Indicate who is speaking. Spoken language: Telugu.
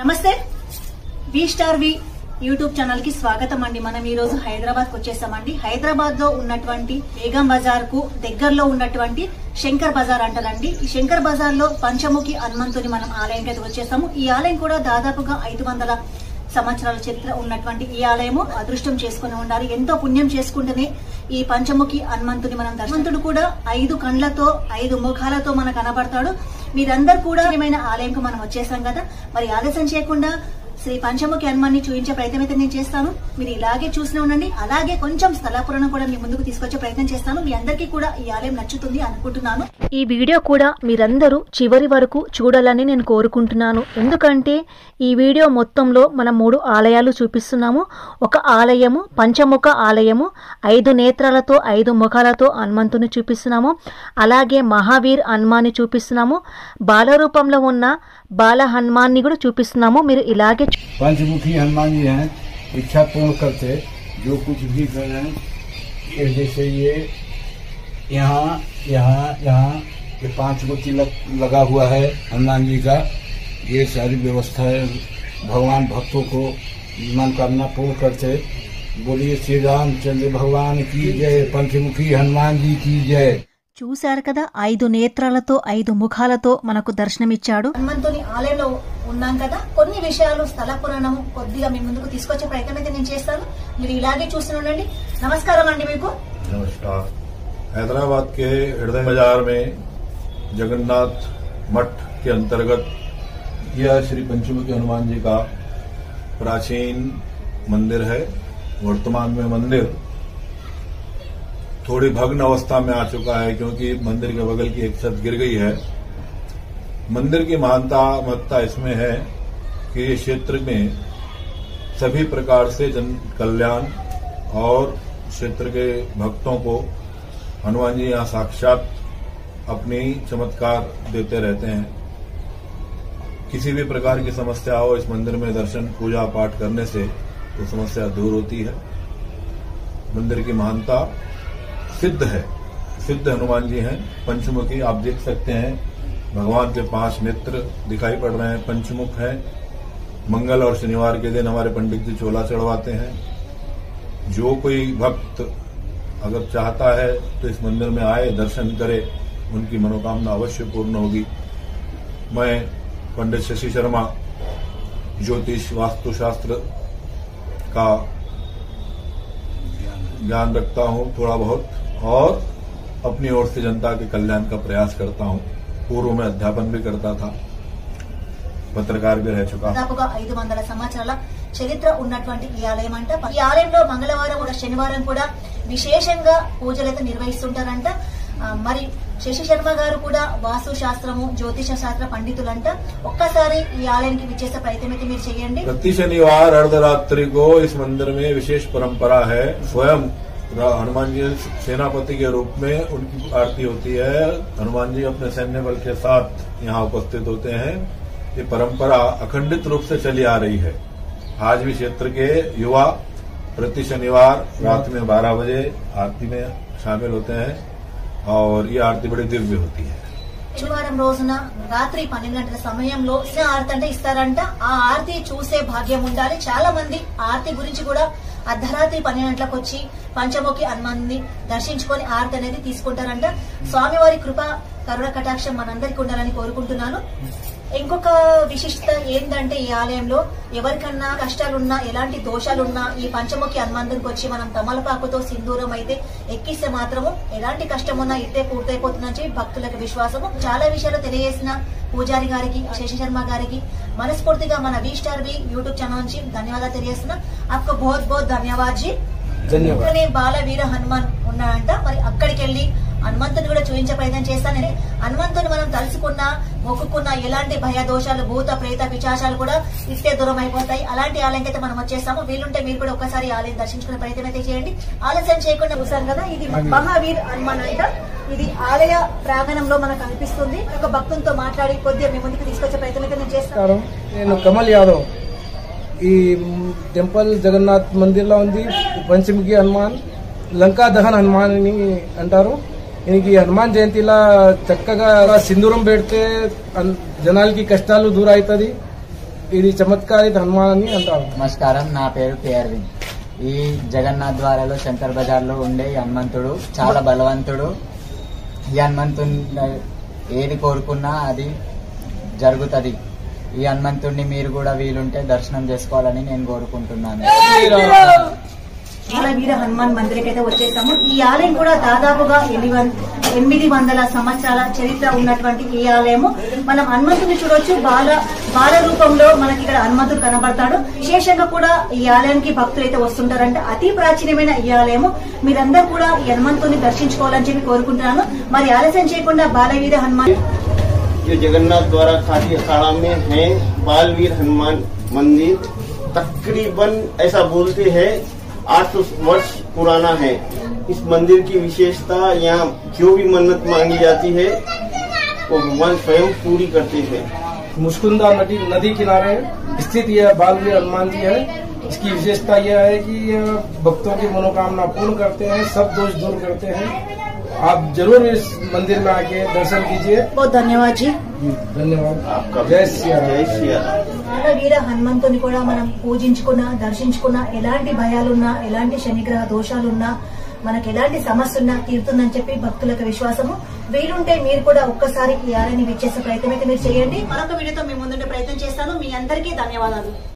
Speaker 1: నమస్తే వి స్టార్ వి యూట్యూబ్ ఛానల్ కి స్వాగతం అండి. మనం ఈ రోజు హైదరాబాద్ కు వచ్చేసామండి. హైదరాబాద్ లో ఉన్నటువంటి బేగం బజార్ కు దగ్గరలో ఉన్నటువంటి శంకర్ బజార్ అంటారండి. ఈ శంకర్ బజార్ లో పంచముఖి హనుమంతుని మనం ఆలయం అయితే వచ్చేసాము. ఈ ఆలయం కూడా దాదాపుగా 500 సంవత్సరాల చరిత్ర ఉన్నటువంటి ఈ ఆలయము అదృష్టం చేసుకుని ఉండాలి. ఎంతో పుణ్యం చేసుకుంటేనే ఈ పంచముఖి హనుమంతుని మనం హనుమంతుడు కూడా 5 కండ్లతో 5 ముఖాలతో మనకు కనబడతాడు. మీరందరూ కూడా ఏమైనా ఆలయంకు మనం వచ్చేసాం కదా, మరి ఆలస్యం చేయకుండా శ్రీ పంచముఖి హనుమాన్ని చూపించే ప్రయత్నం అయితే నేను చేస్తాను. మీరు ఇలాగే చూస్తూనే ఉండండి. అలాగే కొంచెం స్థల పురాణం కూడా మీ ముందుకు తీసుకొచ్చే ప్రయత్నం చేస్తాను. మీ అందరికీ కూడా ఈ ఆలయం నచ్చుతుంది అనుకుంటున్నాను.
Speaker 2: ఈ వీడియో కూడా మీరందరూ చివరి వరకు చూడాలని నేను కోరుకుంటున్నాను. ఎందుకంటే ఈ వీడియో మొత్తంలో మనం 3 ఆలయాలు చూపిస్తున్నాము. ఒక ఆలయము పంచముఖ ఆలయము, 5 నేత్రాలతో 5 ముఖాలతో హనుమంతుని చూపిస్తున్నాము. అలాగే మహావీర్ హనుమాన్ని చూపిస్తున్నాము. బాల రూపంలో ఉన్న బాల హనుమాన్ని కూడా చూపిస్తున్నాము. మీరు ఇలాగే
Speaker 3: पंचमुखी हनुमान जी हैं, इच्छा पूर्ण करते जो कुछ भी कर रहे हैं। जैसे ये यहाँ यहाँ यहाँ ये 5 गो तिलक लगा हुआ है हनुमान जी का। ये सारी व्यवस्था है, भगवान भक्तों को मनोकामना पूर्ण करते। बोलिए श्री रामचंद्र भगवान की जय, पंचमुखी हनुमान जी की जय।
Speaker 2: చూశారు కదా, 5 నేత్రాలతో 5 ముఖాలతో మనకు దర్శనమిచ్చాడు.
Speaker 1: హనుమంతుని ఆలయంలో ఉన్నాం కదా, కొన్ని విషయాలు స్థల పురాణము కొద్దిగా మీ ముందుకు తీసుకొచ్చే ప్రయత్నం అయితే నేను చేస్తాను. మీరు ఇలాగే చూస్తూ ఉండండి. నమస్కారం అండి మీకు.
Speaker 4: नमस्कार। हैदराबाद के हृदय बाजार में जगन्नाथ मठ के अंतर्गत यह श्री पंचमुखी हनुमान जी का प्राचीन मंदिर है। वर्तमान में मंदिर थोड़ी भग्न अवस्था में आ चुका है, क्योंकि मंदिर के बगल की एक छत गिर गई है। मंदिर की महत्ता इसमें है कि इस क्षेत्र में सभी प्रकार से जन कल्याण और क्षेत्र के भक्तों को हनुमान जी यहाँ साक्षात अपनी चमत्कार देते रहते हैं। किसी भी प्रकार की समस्या हो, इस मंदिर में दर्शन पूजा पाठ करने से तो समस्या दूर होती है। मंदिर की महानता सिद्ध है, सिद्ध हनुमान जी हैं पंचमुखी। आप देख सकते हैं भगवान के 5 नेत्र दिखाई पड़ रहे हैं, पंचमुख हैं। मंगल और शनिवार के दिन हमारे पंडित जी चोला चढ़वाते हैं। जो कोई भक्त अगर चाहता है तो इस मंदिर में आए, दर्शन करे, उनकी मनोकामना अवश्य पूर्ण होगी। मैं पंडित शशि शर्मा ज्योतिष वास्तुशास्त्र का ज्ञान रखता हूँ थोड़ा बहुत, और अपनी ओर से जनता के कल्याण का प्रयास करता हूँ। पूर्व में अध्यापन भी करता था, పత్రకార్ भी रह चुका।
Speaker 1: దాదాపుగా 500 సంవత్సరాల చరిత్ర ఉన్నటువంటి ఈ ఆలయం అంట. ఈ ఆలయంలో మంగళవారం కూడా శనివారం కూడా విశేషంగా పూజలైతే నిర్వహిస్తుంటారంట. మరి శశి శర్మ గారు కూడా వాస్తు శాస్త్రము జ్యోతిష శాస్త్ర పండితులంట. ఒక్కసారి ఈ ఆలయానికి విచ్చేసే ప్రయత్నం అయితే మీరు చేయండి.
Speaker 4: प्रति शनिवार अर्धरात्रि को इस मंदिर में विशेष परंपरा है। स्वयं हनुमान जी सेनापति के रूप में उनकी आरती होती है। हनुमान जी अपने सैन्य बल के साथ यहाँ उपस्थित होते हैं। ये परंपरा अखंडित रूप से चली आ रही है। आज भी क्षेत्र के युवा प्रति शनिवार रात में 12 बजे आरती में शामिल होते हैं, और ये आरती बड़ी दिव्य होती है।
Speaker 1: శనివారం రోజున రాత్రి 12 గంటల సమయంలో ఆరతి అంటే ఇస్తారంట. ఆ ఆరతి చూసే భాగ్యం ఉండాలి. చాలా మంది ఆరతి గురించి కూడా అర్ధరాత్రి 12 గంటలకు వచ్చి పంచముఖి హనుమాన్ని దర్శించుకొని ఆరతి అనేది తీసుకుంటారంట. స్వామివారి కృప కరుణ కటాక్షం మనందరికీ ఉండాలని కోరుకుంటున్నాను. ఇంకొక విశిష్టత ఏంటంటే ఈ ఆలయంలో ఎవరికన్నా కష్టాలున్నా, ఎలాంటి దోషాలున్నా ఈ పంచముఖి హనుమంతునికి వచ్చి మనం తమలపాకుతో సింధూరం అయితే ఎక్కిస్తే మాత్రము ఎలాంటి కష్టం ఉన్నా ఇట్టే పూర్తయిపోతుందని చెప్పి భక్తులకు విశ్వాసము. చాలా విషయాలు తెలియజేసిన పూజారి గారికి, శశి శర్మ గారికి మనస్ఫూర్తిగా మన వి స్టార్ వి యూట్యూబ్ ఛానల్ నుంచి ధన్యవాదాలు తెలియజేస్తున్నా. आपको बहुत बहुत धन्यवाद जी. బాల వీర హనుమాన్ ఉన్నాడంట. మరి అక్కడికి వెళ్లి హనుమంతుని కూడా చూపించే ప్రయత్నం చేస్తానని. హనుమంతుని మనం తలుసుకున్నా, మొక్కుకున్న ఎలాంటి భయ దోషాలు, భూత ప్రేత పిశాచాలు కూడా ఇట్టే దూరం అయిపోతాయి. అలాంటి ఆలయం అయితే మనం వచ్చేస్తాము. వీలుంటే మీరు కూడా ఒకసారి ఆలయం దర్శించుకునే ప్రయత్నం అయితే చేయండి. ఆలస్యం చేయకుండా చూసాను కదా, ఇది మహావీర్ హనుమాన్ అంట. ఇది ఆలయ ప్రాంగణంలో మనకు అనిపిస్తుంది. ఒక భక్తులతో మాట్లాడి కొద్దిగా మీ ముందుకు తీసుకొచ్చే ప్రయత్నం అయితే నేను చేస్తాను.
Speaker 5: నేను కమల్ యాదవ్. ఈ టెంపుల్ జగన్నాథ్ మందిర్లో ఉంది. పంచముఖి హనుమాన్, లంకా దహన్ హనుమాన్ అని అంటారు. ఈయనకి హనుమాన్ జయంతిలా చక్కగా సింధూరం పెడితే జనాలకి కష్టాలు దూర అవుతుంది. ఇది చమత్కారిత హనుమాన్ అని అంటారు.
Speaker 6: నమస్కారం, నా పేరు కే అరవింద్. ఈ జగన్నాథ్ ద్వారాలో శంకర్ బజార్ లో ఉండే ఈ హనుమంతుడు చాలా బలవంతుడు. ఈ హనుమంతుని ఏది కోరుకున్నా అది జరుగుతుంది. ఈ హనుమంతుడిని మీరు కూడా వీలుంటే దర్శనం చేసుకోవాలని నేను కోరుకుంటున్నాను.
Speaker 1: బాలవీర హనుమాన్ మందిరికి అయితే వచ్చేసాము. ఈ ఆలయం కూడా దాదాపుగా 800 సంవత్సరాల చరిత్ర ఉన్నటువంటి ఈ ఆలయము. మనం హనుమంతుని చూడొచ్చు. బాల రూపంలో మనకి ఇక్కడ హనుమంతుడు కనబడతాడు. విశేషంగా కూడా ఈ ఆలయానికి భక్తులు అయితే వస్తుంటారంట. అతి ప్రాచీనమైన ఈ ఆలయము. మీరందరూ కూడా ఈ హనుమంతుని దర్శించుకోవాలని చెప్పి కోరుకుంటున్నాను. మరి ఆలస్యం చేయకుండా బాలవీర హనుమాన్
Speaker 7: जो जगन्नाथ द्वारा खाटी अखाड़ा में है बालवीर हनुमान मंदिर, तकरीबन ऐसा बोलते हैं 800 वर्ष पुराना है। इस मंदिर की विशेषता यहाँ जो भी मन्नत मांगी जाती है वो भगवान स्वयं पूरी करते हैं।
Speaker 5: मुस्कुंदा नदी किनारे स्थित यह बालवीर हनुमान जी है। इसकी विशेषता यह है कि यह भक्तों की मनोकामना पूर्ण करते हैं, सब दोष दूर करते हैं। आप जरूर इस मंदिर में आके दर्शन कीजिए।
Speaker 1: बहुत धन्यवाद जी.
Speaker 5: धन्यवाद.
Speaker 7: आपका
Speaker 5: जय श्री राम.
Speaker 7: जय श्री राम.
Speaker 1: బాలవీర హనుమంతుని కూడా మనం పూజించుకున్నా, దర్శించుకున్నా, ఎలాంటి భయాలున్నా, ఎలాంటి శనిగ్రహ దోషాలున్నా, మనకు ఎలాంటి సమస్య ఉన్నా తీరుతుందని చెప్పి భక్తులకు విశ్వాసము. వీలుంటే మీరు కూడా ఒక్కసారి ఈ ఆలయాన్ని విచ్చేసే ప్రయత్నం అయితే మీరు చేయండి. మరొక వీడియోతో మీ ముందుండే ప్రయత్నం చేస్తాను. మీ అందరికీ ధన్యవాదాలు.